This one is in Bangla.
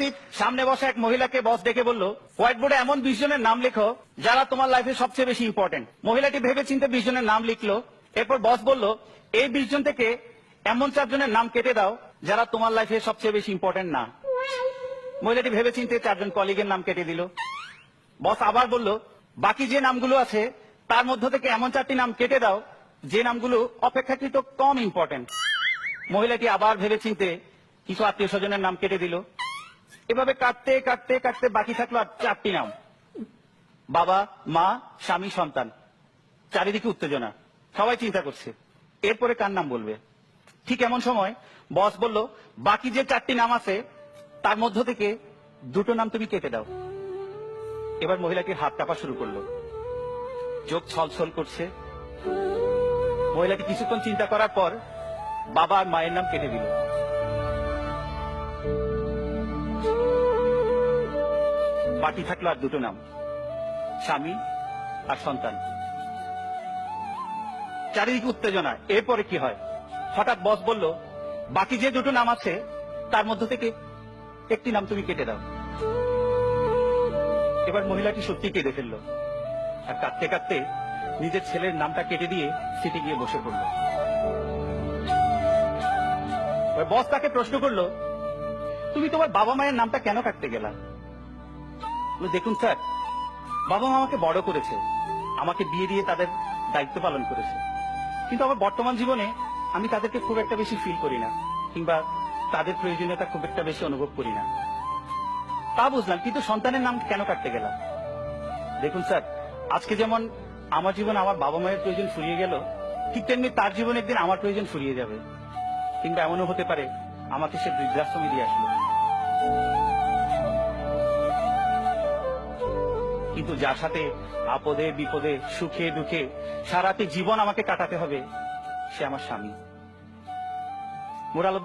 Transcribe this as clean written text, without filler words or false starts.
উপস্থিত সামনে বসা এক মহিলাকে বস ডেকে বলল, হোয়াইট বোর্ডে এমন 20 জনের নাম লেখো যারা তোমার লাইফে সবচেয়ে বেশি ইম্পর্টেন্ট। মহিলাটি ভেবে চিন্তে 20 জনের নাম লিখলো। এরপর বস বলল, এই 20 জন থেকে এমন 4 জনের নাম কেটে দাও যারা তোমার লাইফে সবচেয়ে বেশি ইম্পর্টেন্ট না। মহিলাটি ভেবে চিন্তে 4 জন কলিগের নাম কেটে দিল। বস আবার বলল, বাকি যে নামগুলো আছে তার মধ্য থেকে এমন 4টি নাম কেটে দাও যে নামগুলো অপেক্ষাকৃত কম ইম্পর্টেন্ট। মহিলাটি আবার ভেবে চিন্তে কিছু আত্মীয় স্বজনের নাম কেটে দিল। এভাবে কাটতে কাটতে কাটতে বাকি থাকলো আর 4টি নাম, বাবা, মা, স্বামী, সন্তান। চারিদিকে উত্তেজনা, সবাই চিন্তা করছে এরপরে কার নাম বলবে। ঠিক এমন সময় বস বলল, বাকি যে 4টি নাম আছে তার মধ্য থেকে 2টো নাম তুমি কেটে দাও। এবার মহিলাটির হাত কাঁপা শুরু করলো, চোখ ছলছল করছে। মহিলাটি কিছুক্ষণ চিন্তা করার পর বাবা আর মায়ের নাম কেটে দিল। বাকি থাকলো আর 2টো নাম, স্বামী আর সন্তান। চারিদিকে উত্তেজনা, এরপরে কি হয়? হঠাৎ বস বলল, বাকি যে 2টো নাম আছে তার মধ্য থেকে একটি নাম তুমি কেটে দাও। এবার মহিলাটি সত্যি কেঁদে ফেললো আর কাঁদতে কাঁদতে নিজের ছেলের নামটা কেটে দিয়ে সিটে গিয়ে বসে পড়লো। বস তাকে প্রশ্ন করলো, তুমি তোমার বাবা মায়ের নামটা কেন কাটতে গেলা? দেখুন স্যার, বাবা মা আমাকে বড় করেছে, আমাকে বিয়ে দিয়ে তাদের দায়িত্ব পালন করেছে, কিন্তু আমার বর্তমান জীবনে আমি তাদেরকে খুব একটা বেশি ফিল করি না, কিংবা তাদের প্রয়োজনীয়তা খুব একটা বেশি অনুভব করি না। তা বুঝলাম, কিন্তু সন্তানের নাম কেন কাটতে গেলাম? দেখুন স্যার, আজকে যেমন আমার জীবনে আমার বাবা মায়ের প্রয়োজন ফুরিয়ে গেল, ঠিক তেমনি তার জীবনে একদিন আমার প্রয়োজন ফুরিয়ে যাবে, কিংবা এমনও হতে পারে আমাকে সে বৃদ্ধাশ্রমে দিয়ে আসলো। কিন্তু যার সাথে আপদে বিপদে সুখে দুঃখে সারাটি জীবন আমাকে কাটাতে হবে, সে আমার স্বামী। মোরাল